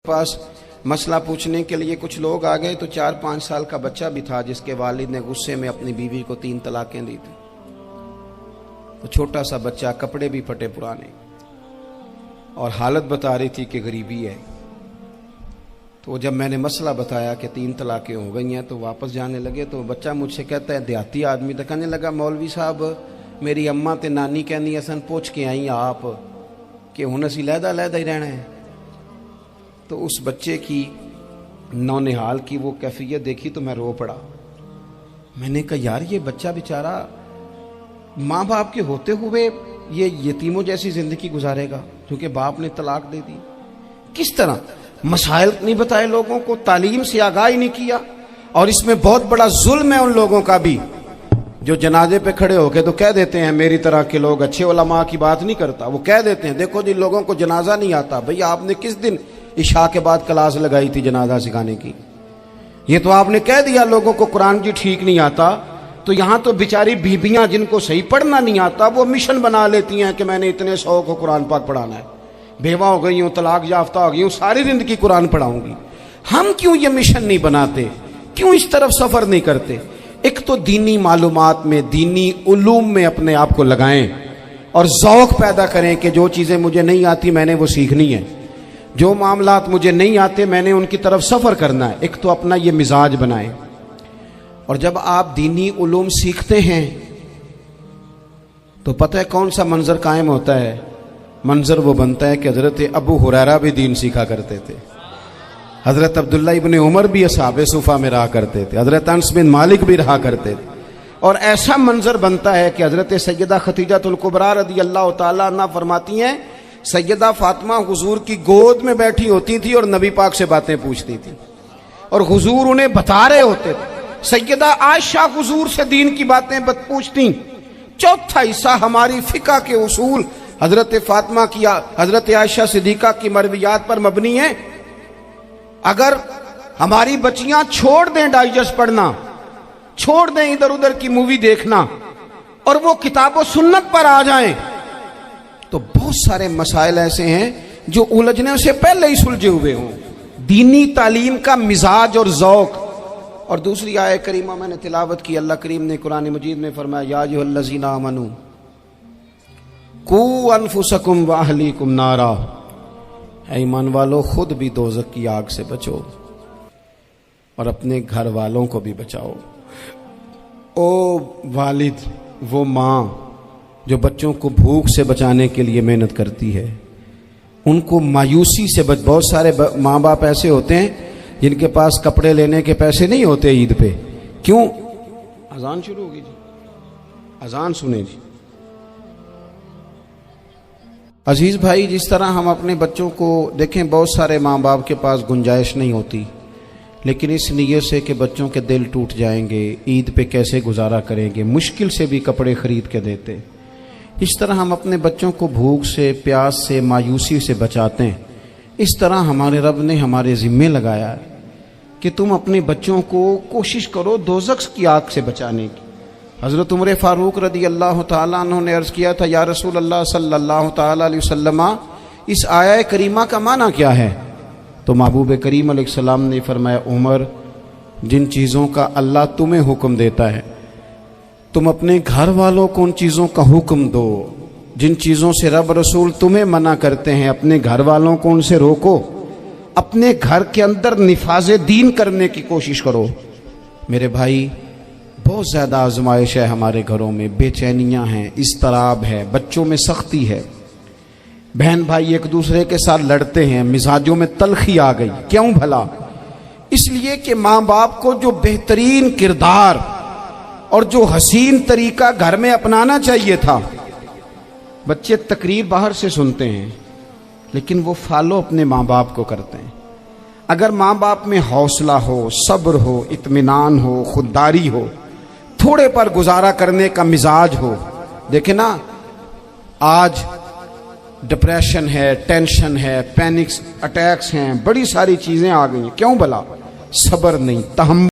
पास मसला पूछने के लिए कुछ लोग आ गए तो 4-5 साल का बच्चा भी था जिसके वालिद ने गुस्से में अपनी बीवी को 3 तलाकें दी थी। तो छोटा सा बच्चा, कपड़े भी फटे पुराने, और हालत बता रही थी कि गरीबी है। तो जब मैंने मसला बताया कि 3 तलाकें हो गई हैं तो वापस जाने लगे। तो बच्चा मुझसे कहता है, देहाती आदमी, तो कहने लगा, मौलवी साहब मेरी अम्मा ते नानी कहनी असन पूछ के आई आप कि हुण असीं लहदा लहदा ही रहना है। तो उस बच्चे की नौनिहाल की वो कैफियत देखी तो मैं रो पड़ा। मैंने कहा यार ये बच्चा बेचारा माँ बाप के होते हुए ये यतीमों जैसी जिंदगी गुजारेगा क्योंकि बाप ने तलाक दे दी। किस तरह मसाइल नहीं बताए लोगों को, तालीम से आगाही नहीं किया। और इसमें बहुत बड़ा जुल्म है उन लोगों का भी जो जनाजे पे खड़े होके तो कह देते हैं, मेरी तरह के लोग अच्छे उलमा की बात नहीं करता, वो कह देते हैं देखो जी लोगों को जनाजा नहीं आता। भैया आपने किस दिन इशा के बाद क्लास लगाई थी जनाजा सिखाने की? ये तो आपने कह दिया लोगों को कुरान जी ठीक नहीं आता। तो यहाँ तो बेचारी बीबियां जिनको सही पढ़ना नहीं आता वो मिशन बना लेती हैं कि मैंने इतने 100 को कुरान पाक पढ़ाना है, बेवा हो गई हूँ, तलाक याफ्ता हो गई हूँ, सारी जिंदगी कुरान पढ़ाऊंगी। हम क्यों ये मिशन नहीं बनाते, क्यों इस तरफ सफर नहीं करते? एक तो दीनी मालूमात में, दीनी उलूम में अपने आप को लगाएं और ज़ौक़ पैदा करें कि जो चीज़ें मुझे नहीं आती मैंने वो सीखनी है, जो मामलात मुझे नहीं आते मैंने उनकी तरफ सफ़र करना है। एक तो अपना ये मिजाज बनाएं। और जब आप दीनी उलूम सीखते हैं तो पता है कौन सा मंजर कायम होता है? मंजर वो बनता है कि हज़रत अबू हुरैरा भी दीन सीखा करते थे, हज़रत अब्दुल्ला इब्न उमर भी असहाबे सुफ़ा में रहा करते थे, हज़रत अनस बिन मालिक भी रहा करते थे। और ऐसा मंजर बनता है कि हज़रत सैयदा खतीजतुल कुबरा रज़ी अल्लाह तआला अन्हा फरमाती हैं, सैयदा फातिमा हुजूर की गोद में बैठी होती थी और नबी पाक से बातें पूछती थी और हुजूर उन्हें बता रहे होते थे। सैयदा आयशा हुजूर से दीन की बातें पूछती। चौथा हिस्सा हमारी फिका के उसूल हजरत फातिमा की, हजरत आयशा सिद्दीका की मरवियात पर मबनी है। अगर हमारी बच्चियां छोड़ दें डाइजेस्ट पढ़ना, छोड़ दें इधर उधर की मूवी देखना और वो किताबों सुन्नत पर आ जाएं तो बहुत सारे मसाइल ऐसे हैं जो उलझने से पहले ही सुलझे हुए हों। दीनी तालीम का मिजाज और ज़ौक़। और दूसरी आयत करीमा मैंने तिलावत की, अल्लाह करीम ने कुरान मजीद में फरमाया, या अय्युहल्लज़ीना आमनू कू अनफुसकुम व अहलीकुम नारा, ऐ ईमान वालों खुद भी दोज़ख की आग से बचो और अपने घर वालों को भी बचाओ। ओ वालिद, वो माँ जो बच्चों को भूख से बचाने के लिए मेहनत करती है, उनको मायूसी से बहुत सारे माँ बाप ऐसे होते हैं जिनके पास कपड़े लेने के पैसे नहीं होते ईद पे। क्यों? अजान शुरू होगी जी, अजान सुने जी। अजीज भाई, जिस तरह हम अपने बच्चों को देखें, बहुत सारे माँ बाप के पास गुंजाइश नहीं होती, लेकिन इस नीयत से कि बच्चों के दिल टूट जाएंगे, ईद पे कैसे गुजारा करेंगे, मुश्किल से भी कपड़े खरीद के देते। इस तरह हम अपने बच्चों को भूख से, प्यास से, मायूसी से बचाते हैं। इस तरह हमारे रब ने हमारे ज़िम्मे लगाया है कि तुम अपने बच्चों को कोशिश करो दोज़ख की आग से बचाने की। हज़रत उमर फ़ारूक रज़ी अल्लाह तआला अन्हु ने अर्ज़ किया था, या रसूल अल्लाह सल्लल्लाहु तआला अलैहि वसल्लम, इस आया करीमा का माना क्या है? तो महबूब करीम अलैहिस्सलाम ने फरमाया, उमर, जिन चीज़ों का अल्लाह तुम्हें हुक्म देता है तुम अपने घर वालों को उन चीज़ों का हुक्म दो, जिन चीज़ों से रब रसूल तुम्हें मना करते हैं अपने घर वालों को उनसे रोको। अपने घर के अंदर निफाज़े दीन करने की कोशिश करो। मेरे भाई, बहुत ज़्यादा आजमाइश है हमारे घरों में, बेचैनियाँ हैं, इस्तराब है, बच्चों में सख्ती है, बहन भाई एक दूसरे के साथ लड़ते हैं, मिजाजों में तलखी आ गई। क्यों भला? इसलिए कि माँ बाप को जो बेहतरीन किरदार और जो हसीन तरीका घर में अपनाना चाहिए था, बच्चे तकरीर बाहर से सुनते हैं लेकिन वो फॉलो अपने माँ बाप को करते हैं। अगर माँ बाप में हौसला हो, सब्र हो, इत्मीनान हो, खुददारी हो, थोड़े पर गुजारा करने का मिजाज हो। देखे ना, आज डिप्रेशन है, टेंशन है, पैनिक अटैक्स हैं, बड़ी सारी चीज़ें आ गई। क्यों भला? सब्र नहीं, तहम्मुल